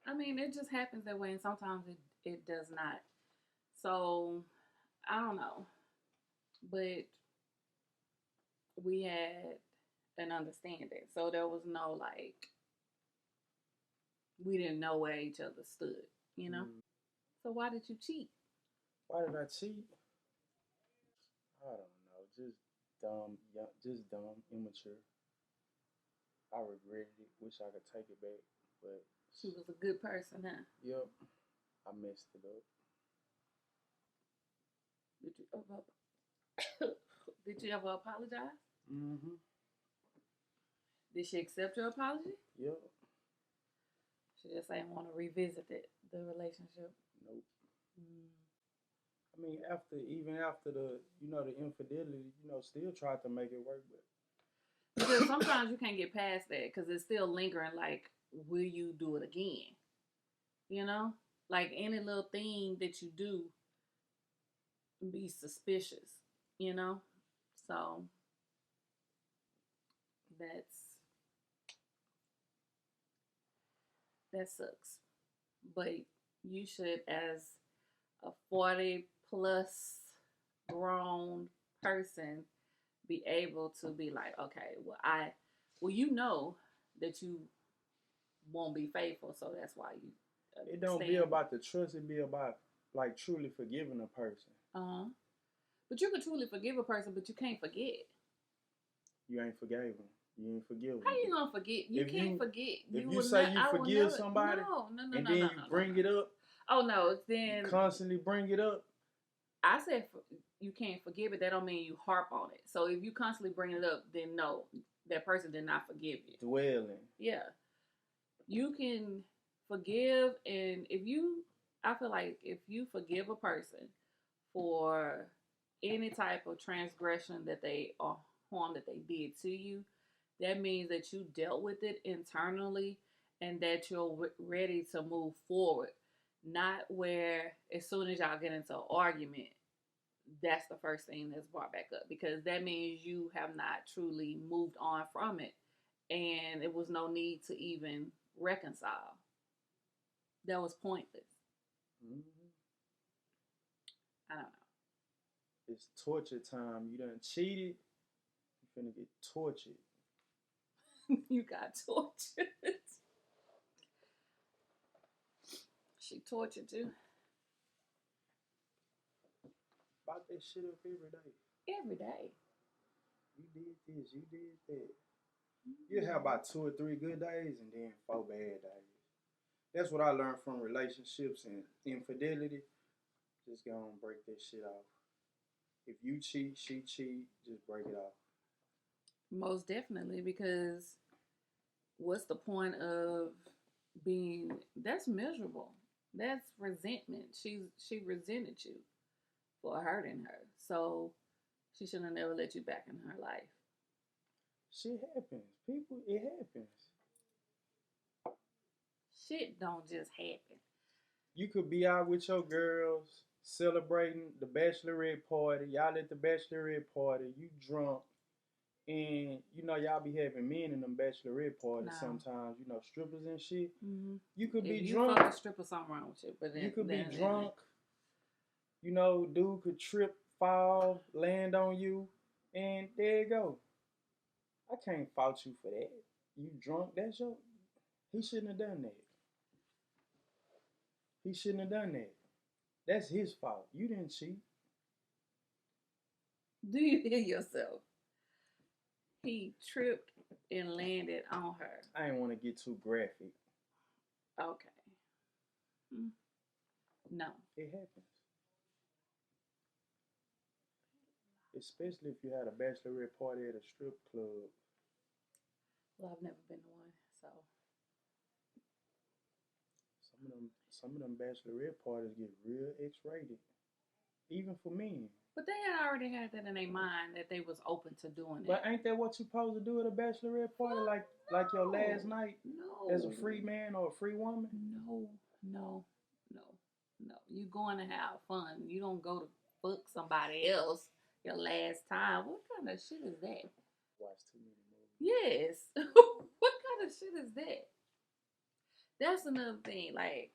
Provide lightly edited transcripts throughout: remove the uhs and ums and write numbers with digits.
I mean, it just happens that way, and sometimes it does not. So I don't know, but we had an understanding, so there was no like we didn't know where each other stood, you know. Mm. So why did you cheat? Why did I cheat? I don't know. Just dumb, young, just dumb, immature. I regretted it. Wish I could take it back, but She was a good person, huh? yep, I messed it up. Did you ever did you ever apologize? Mm-hmm. Did she accept your apology? Yep. She just ain't want to revisit the relationship. Nope. Mm. I mean, even after the infidelity, still tried to make it work, but Because sometimes you can't get past that because it's still lingering. Like, will you do it again? You know, like any little thing that you do, be suspicious. You know, so that's that sucks. But you should, as a 40 plus grown person, be able to be like, okay, well, you know that you won't be faithful, so that's why you it don't be stand. about the trust. It be about like truly forgiving a person. Uh huh. But you can truly forgive a person, but you can't forget. You ain't forgave them. You ain't forgive How them. you gonna forget? You If can't you forget. if You you will say not. you I will forgive never. somebody No, no, no, and no, then no, you no, no, bring no. it up, Oh no, you then constantly bring it up, I said you can't forgive it. That don't mean you harp on it. So if you constantly bring it up, then no, that person did not forgive you. dwelling. Yeah, you can forgive, and I feel like if you forgive a person for any type of transgression that they or harm that they did to you, that means that you dealt with it internally and that you're ready to move forward. Not where as soon as y'all get into an argument, that's the first thing that's brought back up because that means you have not truly moved on from it and it was no need to even reconcile. That was pointless. Mm-hmm. I don't It's torture time. You done cheated. You finna get tortured. know. You got tortured. She tortured you About that shit up every day. every day. You did this. You did that. You have about 2 or 3 good days and then 4 bad days. That's what I learned from relationships and infidelity. Just go and break that shit off. If you cheat, she cheat, just break it off. Most definitely, because what's the point of being that's miserable. That's resentment. She resented you for hurting her. So she should have never let you back in her life. Shit happens. People, it happens. Shit don't just happen. You could be out with your girls celebrating the bachelorette party. Y'all at the bachelorette party. You drunk. And y'all be having men in them bachelorette parties No. sometimes, strippers and shit. Mm-hmm. You could If be you drunk. fuck a stripper, something wrong with you. But then, You could be then drunk. Dude could trip, fall, land on you, and there you go. I can't fault you for that. You drunk, that's your. He shouldn't have done that. He shouldn't have done that. That's his fault. You didn't cheat. do you hear yourself? He tripped and landed on her. I didn't want to get too graphic. Okay. No. It happens. Especially if you had a bachelorette party at a strip club. Well, I've never been to one, so Some of them bachelorette parties get real X-rated, even for men. but they had already had that in their mind that they was open to doing it. But ain't that what you supposed to do at a bachelorette party? Like your last night No. as a free man or a free woman? No, no, no, no. You going to have fun. You don't go to fuck somebody else your last time. What kind of shit is that? Watch too many movies. Yes. What kind of shit is that? That's another thing. Like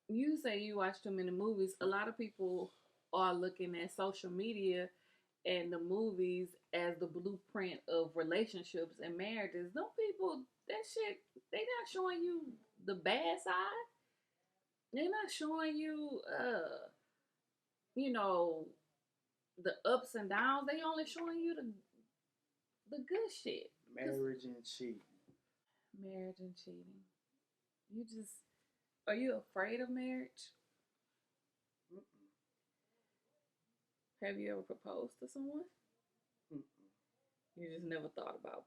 you say, you watch too many movies. A lot of people are looking at social media and the movies as the blueprint of relationships and marriages. Them people, that shit, they not showing you the bad side. They're not showing you, you know, the ups and downs. They only showing you the good shit. Marriage and cheating. Marriage and cheating. You just, are you afraid of marriage? Mm-mm. Have you ever proposed to someone? Mm-mm. You just never thought about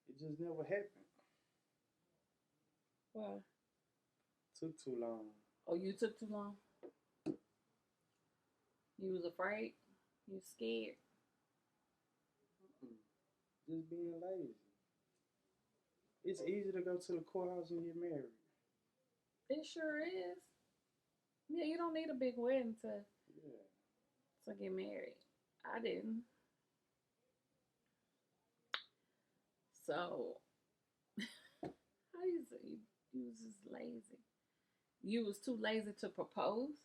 It just never happened. why? Took too long. Oh, you took too long. You was afraid. You scared. Mm-mm. Just being lazy. It's easy to go to the courthouse and get married. It sure is. Yeah, you don't need a big wedding Yeah. to get married. I didn't. So how you say you was just lazy? You was too lazy to propose.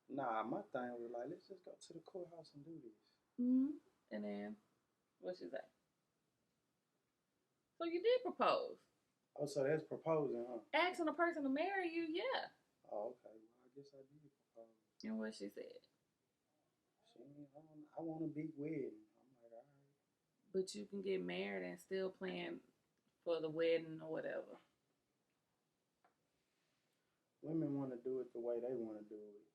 Nah, my thing was like, let's just go to the courthouse and do this. Mm-hmm. And then what you say? So you did propose. Oh, so that's proposing, huh? Asking a person to marry you, yeah. Oh, okay. Well, I guess I did propose. And what she said. I want a big wedding. I'm like, all right. But you can get married and still plan for the wedding or whatever. Women want to do it the way they want to do it.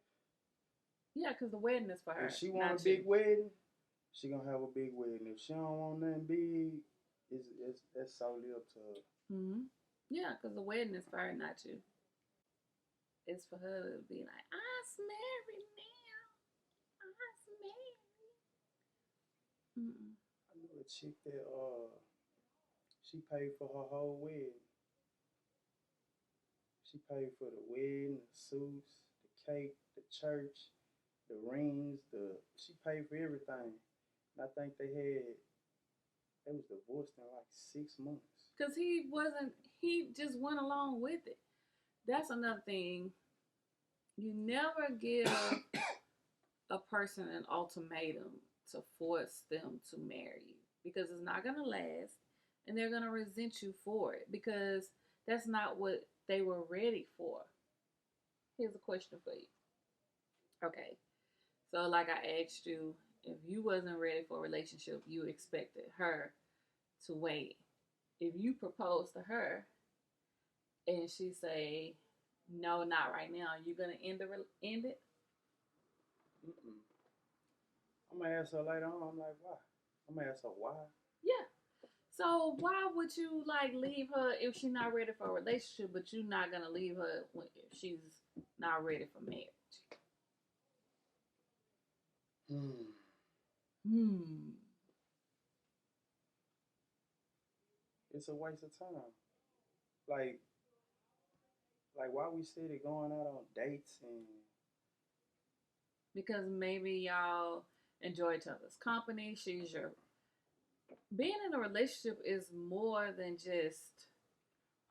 Yeah, because the wedding is for her, If she want not a you. big wedding, she gonna have a big wedding. If she don't want nothing big, it's that's solely up to her. Mm-hmm. Yeah, because the wedding is for her, not you. It's for her to be like, I'm married now. I'm married. Mm-mm. I knew a chick that she paid for her whole wedding. She paid for the wedding, the suits, the cake, the church, the rings, the she paid for everything. And I think they was divorced in like 6 months. Because he wasn't, he just went along with it. That's another thing. You never give a person an ultimatum to force them to marry you because it's not going to last and they're going to resent you for it because that's not what they were ready for. Here's a question for you. Okay. So, like I asked you, if you wasn't ready for a relationship, you expected her to wait. If you propose to her and she say, "No, not right now," you gonna end it? Mm-mm. I'm gonna ask her later on. I'm like, why? I'm gonna ask her why. Yeah. So why would you like leave her if she's not ready for a relationship, but you're not gonna leave her if she's not ready for marriage? Hmm. Hmm. It's a waste of time. Like, why we steady going out on dates and Because maybe y'all enjoy each other's company. She's your being in a relationship is more than just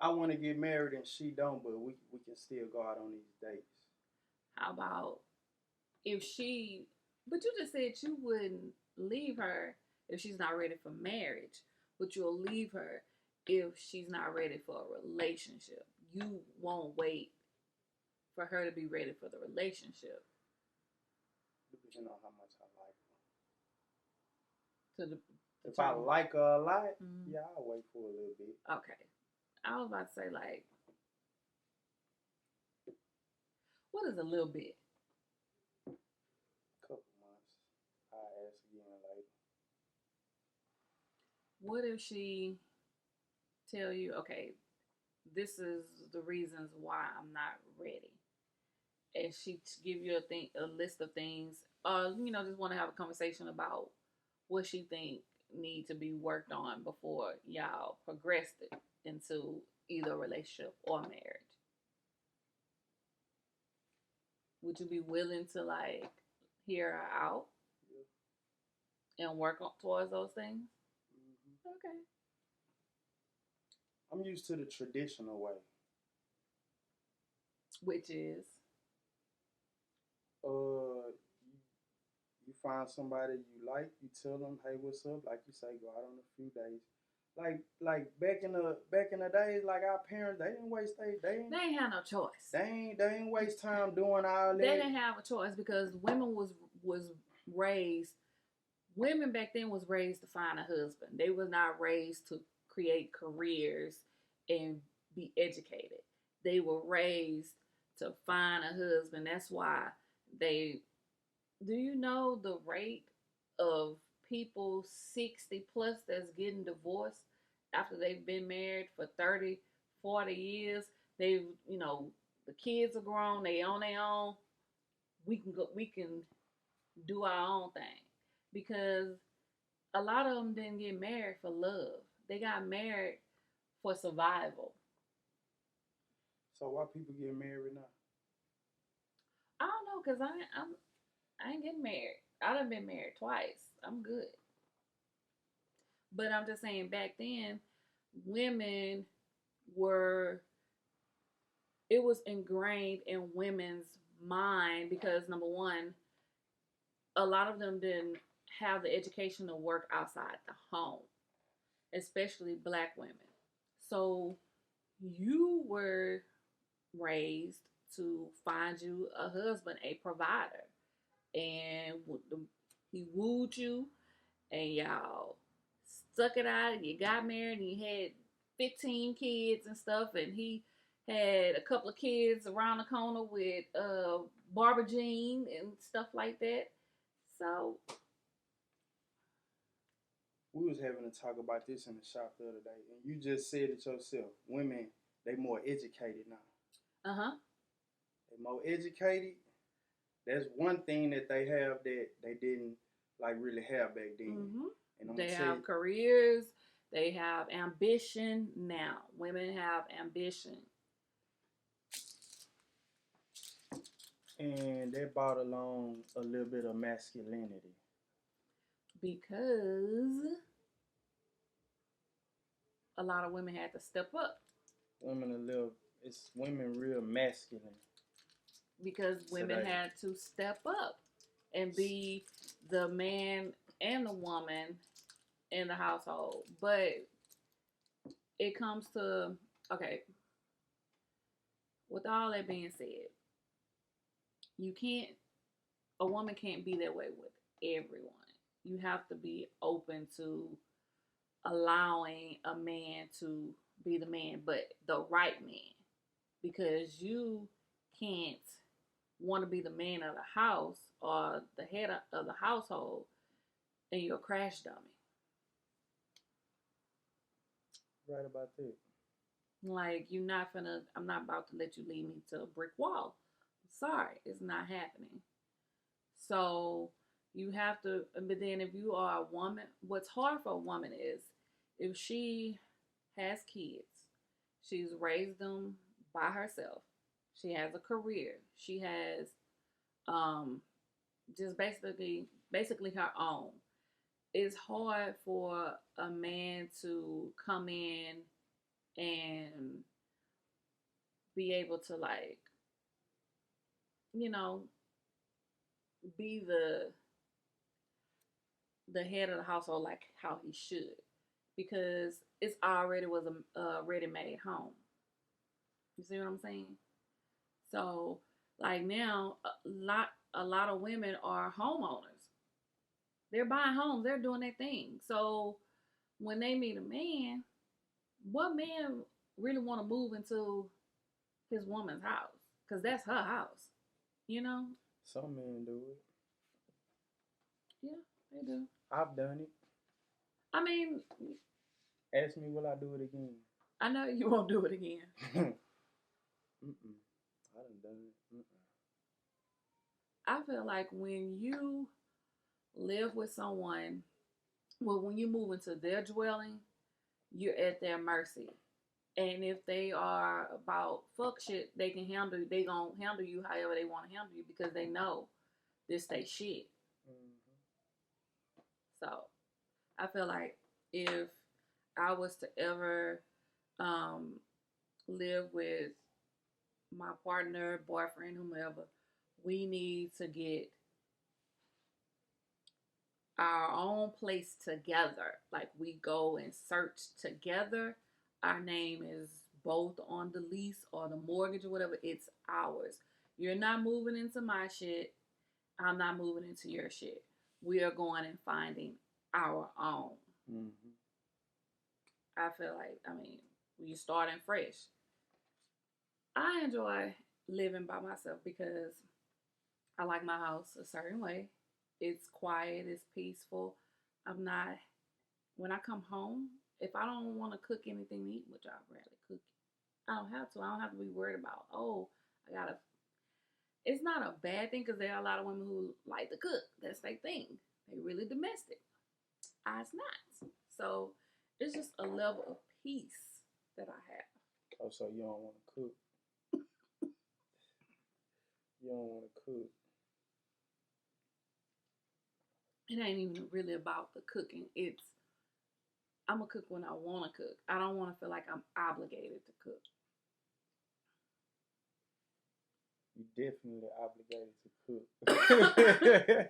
I want to get married and she don't, but we can still go out on these dates. how about if she, but you just said you wouldn't leave her if she's not ready for marriage, but you'll leave her if she's not ready for a relationship. You won't wait for her to be ready for the relationship. Depending on how much I like To her. If I like her a lot, mm-hmm. yeah, I'll wait for a little bit. Okay. I was about to say, like, what is a little bit? Couple months. I'll ask again later. What if she tell you, okay, this is the reasons why I'm not ready, and she give you a list of things, just want to have a conversation about what she think need to be worked on before y'all progressed it into either a relationship or marriage. Would you be willing to like hear her out Yeah. and work on, towards those things? Mm-hmm. Okay. I'm used to the traditional way. Which is You, you find somebody you like, you tell them, hey, what's up? Like you say, go out on a few days. Like back in the days, like our parents, they didn't waste they ain't have no choice. they ain't waste time doing all that. They didn't have a choice because was raised. Women back then was raised to find a husband. They was not raised to create careers and be educated. They were raised to find a husband. That's why they. Do you know the rate of people 60 plus that's getting divorced after they've been married for 30, 40 years? They've, the kids are grown, they on their own. We can do our own thing because a lot of them didn't get married for love. They got married for survival. So why people get married now? I don't know because I ain't getting married. I done been married twice. I'm good. But I'm just saying back then, women were it was ingrained in women's mind because number one, a lot of them didn't have the education to work outside the home, especially black women. So you were raised to find you a husband, a provider, and he wooed you, and y'all stuck it out, and you got married, and you had 15 kids and stuff, and he had a couple of kids around the corner with Barbara Jean and stuff like that. So We was having to talk about this in the shop the other day, and you just said it yourself. Women, they more educated now. uh-huh. They more educated. That's one thing that they have that they didn't like really have back then. Mm-hmm. And I'm They gonna have say, careers. They have ambition now. Women have ambition. and that brought along a little bit of masculinity. Because a lot of women had to step up. It's women real masculine Because women today. had to step up and be the man and the woman in the household. But it comes to, okay, with all that being said, you can't, a woman can't be that way with everyone. You have to be open to allowing a man to be the man, but the right man. Because you can't want to be the man of the house or the head of the household and you're a crash dummy. Right about that. Like I'm not about to let you lead me to a brick wall. Sorry, it's not happening. So you have to, but then if you are a woman, what's hard for a woman is if she has kids, she's raised them by herself. She has a career. She has um, just basically her own. It's hard for a man to come in and be able to you know, be the head of the household like how he should because it's already was a ready-made home. You see what I'm saying? So like now a lot of women are homeowners. They're buying homes, they're doing their thing. So when they meet a man, what man really want to move into his woman's house? Because that's her house, you know? Some men do it. Yeah, they do. I've done it. I mean, Ask me, will I do it again? I know you won't do it again. Mm-mm. I done it. Mm-mm. I feel like when you live with someone, well, when you move into their dwelling, you're at their mercy. And if they are about fuck shit, they gonna handle you however they want to handle you because they know this they shit. Mm-hmm. So I feel like if I was to ever um, live with my partner, boyfriend, whomever, we need to get our own place together. Like we go and search together. Our name is both on the lease or the mortgage or whatever. It's ours. You're not moving into my shit. I'm not moving into your shit. We are going and finding our own. Mm-hmm. I feel like, I mean, when you're starting fresh, I enjoy living by myself because I like my house a certain way. It's quiet, it's peaceful. I'm not, when I come home, if I don't want to cook anything to eat, which I rarely cook, I don't have to. I don't have to be worried about, oh, I gotta. It's not a bad thing because there are a lot of women who like to cook. That's their thing. They really domestic. I's not. So it's just a level of peace that I have. Oh, so you don't want to cook? You don't want to cook? It ain't even really about the cooking. It's I'm gonna cook when I want to cook. I don't want to feel like I'm obligated to cook. You definitely obligated to cook.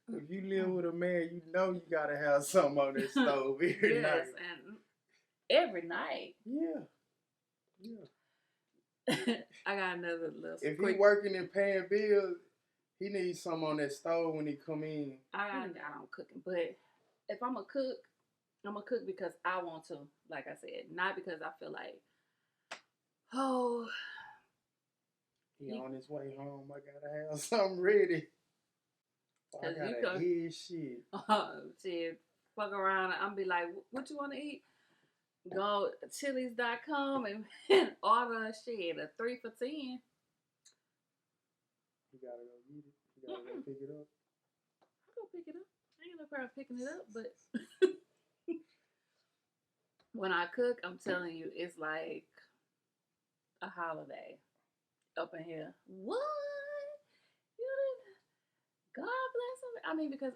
If you live with a man, you know you gotta have something on that stove every Yes, night. and every night. Yeah. Yeah. I got another little. If quick, he working and paying bills, he needs something on that stove when he come in. I got down on cooking, but if I'm gonna cook because I want to. Like I said, not because I feel like, oh, He on his way home. I gotta have something ready. I because you gotta could, hear shit. shit, fuck around. I'm be like, what you want to eat? Go to Chili's.com and order a shit a 3 for $10. You gotta go get it. You gotta go pick it up. I'll go pick it up. I ain't no problem picking it up, but when I cook, I'm telling you, it's like a holiday up in here. What? You didn't? God bless him. I mean, because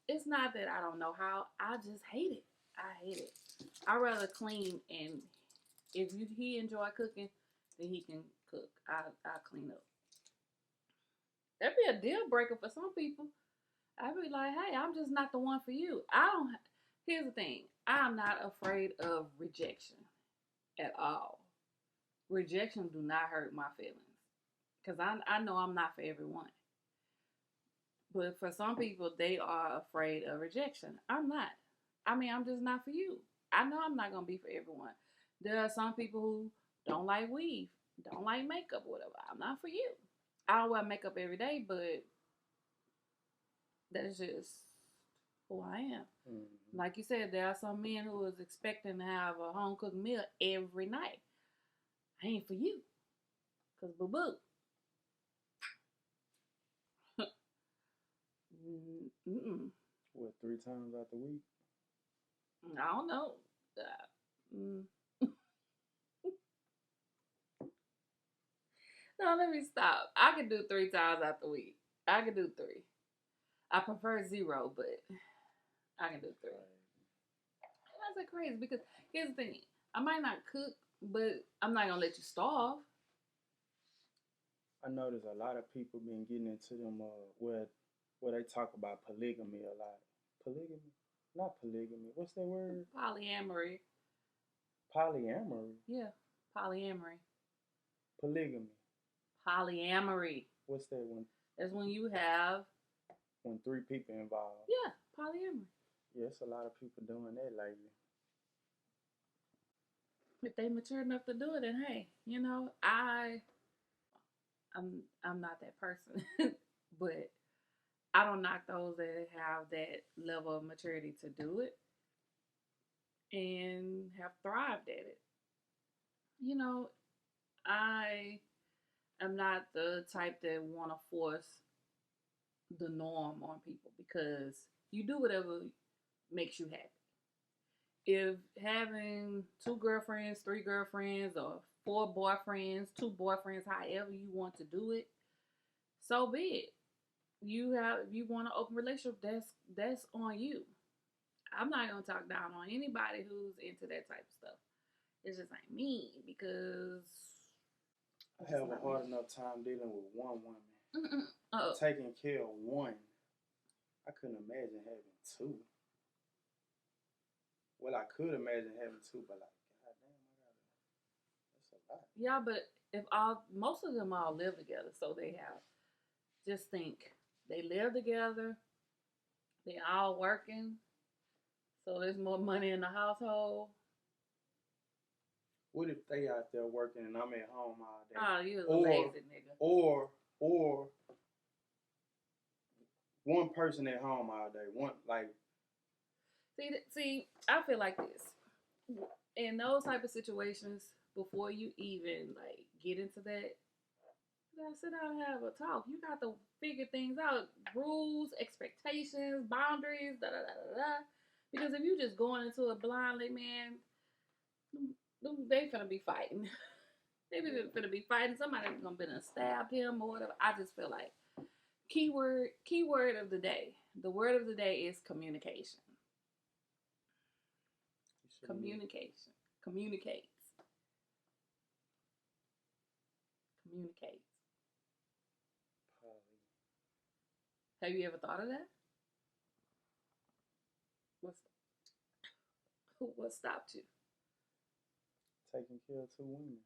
it's not that I don't know how. I just hate it. I hate it. I rather clean, and if he enjoy cooking, then he can cook. I clean up. That'd be a deal breaker for some people. I'd be like, hey, I'm just not the one for you. I don't. Here's the thing. I'm not afraid of rejection at all. Rejection do not hurt my feelings because I know I'm not for everyone. But for some people, they are afraid of rejection. I'm not. I mean, I'm just not for you. I know I'm not gonna be for everyone. There are some people who don't like weave, don't like makeup, or whatever. I'm not for you. I don't wear makeup every day, but that's just who I am. Mm-hmm. Like you said, there are some men who is expecting to have a home cooked meal every night. I ain't for you, cause boo boo. What, 3 times out the week? I don't know. Mm. No, let me stop. I can do 3 times out the week. I can do 3. I prefer 0, but I can do 3. And that's crazy because here's the thing: I might not cook, but I'm not gonna let you starve. I know there's a lot of people been getting into them where they talk about polygamy a lot. Polygamy? Not polygamy. What's that word? Polyamory. Polyamory. Yeah, polyamory. Polygamy. Polyamory. What's that one? That's when you have When 3 people involved. yeah, polyamory. Yes, a lot of people doing that lately. If they mature enough to do it, then hey, I'm not that person, but I don't knock those that have that level of maturity to do it and have thrived at it. You know, I am not the type that want to force the norm on people because you do whatever makes you happy. If having 2 girlfriends, 3 girlfriends, or 4 boyfriends, 2 boyfriends, however you want to do it, so be it. If you want an open relationship, that's on you. I'm not gonna talk down on anybody who's into that type of stuff. it just ain't me because I have a hard enough time dealing with one woman. Oh, Taking care of one. I couldn't imagine having two. Well, I could imagine having two, but like, goddamn, that's a lot. yeah, but if most of them all live together, so they have. Just think, they live together. They all working, so there's more money in the household. What if they out there working and I'm at home all day? Oh, you a lazy nigga. Or one person at home all day. One like. See, I feel like this. In those type of situations, before you even like get into that, you gotta sit down and have a talk. You got to figure things out, rules, expectations, boundaries, da da da da da. Because if you just going into it blindly, man, they finna be fighting. They finna be fighting. Somebody gonna be to stab him or whatever. I just feel like keyword of the day. The word of the day is communication. Communication. Communicates. Communicates. Have you ever thought of that? What stopped you? Taking care of two women.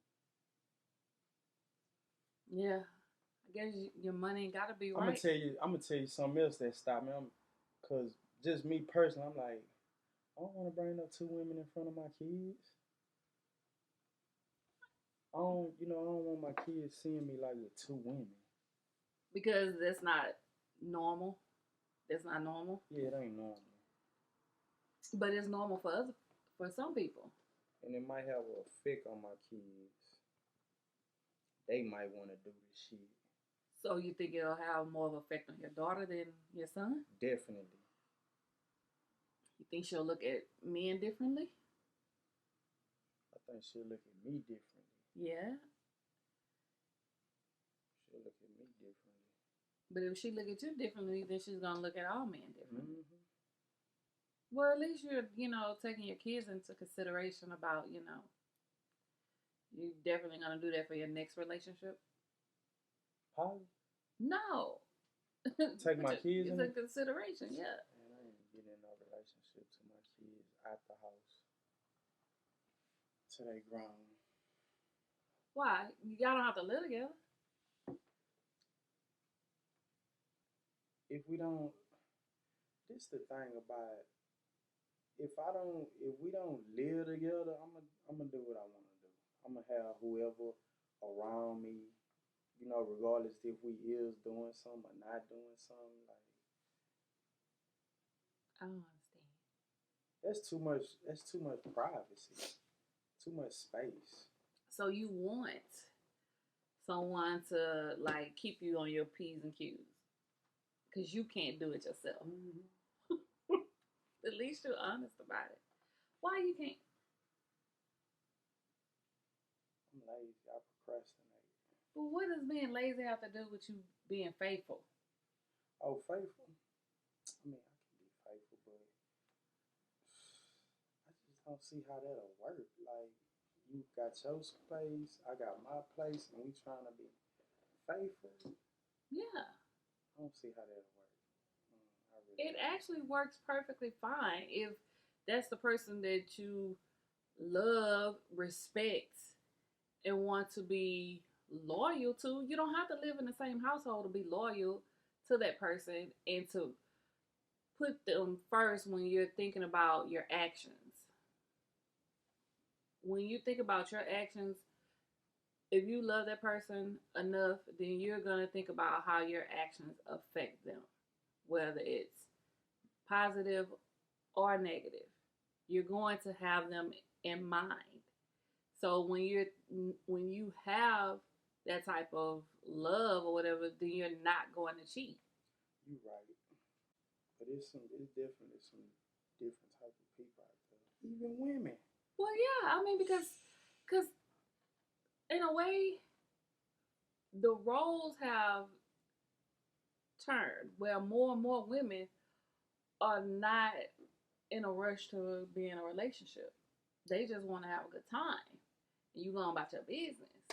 Yeah, I guess your money gotta be right. I'm gonna tell you something else that stopped me. Cause just me personally, I'm like, I don't want to bring up two women in front of my kids. I don't want my kids seeing me like with two women. Because that's not normal. That's not normal. Yeah, it ain't normal. But it's normal for some people. And it might have an effect on my kids. They might want to do this shit. So you think it'll have more of an effect on your daughter than your son? Definitely. You think she'll look at men differently? I think she'll look at me differently. Yeah. She'll look at me differently. But if she look at you differently, then she's gonna look at all men differently. Mm-hmm. Well, at least you're, taking your kids into consideration about, you definitely gonna do that for your next relationship. Probably. No. Take my kids into consideration, yeah. Man, I ain't getting in no relationship to my kids at the house till they grown. Why? Y'all don't have to live together. If we don't, this the thing about if we don't live together, I'm gonna do what I want to do. I'm gonna have whoever around me, regardless if we is doing something or not doing something. Like I don't understand. that's too much. That's too much privacy. Too much space. So you want someone to like keep you on your P's and Q's because you can't do it yourself. Mm-hmm. At least you're honest about it. Why you can't? I'm lazy. I procrastinate. But what does being lazy have to do with you being faithful? Oh, faithful. I mean, I can be faithful, but I just don't see how that'll work. Like, you got your place, I got my place, and we trying to be faithful. Yeah. I don't see how that'll work. It actually works perfectly fine if that's the person that you love, respect, and want to be loyal to. You don't have to live in the same household to be loyal to that person and to put them first when you're thinking about your actions. When you think about your actions, if you love that person enough, then you're going to think about how your actions affect them, whether it's positive or negative. You're going to have them in mind. So when you have that type of love or whatever, then you're not going to cheat. You're right. But it's definitely some different type of people out there. Even women. Well, yeah, I mean because in a way the roles have turned where more and more women are not in a rush to be in a relationship. They just want to have a good time. And you going about your business.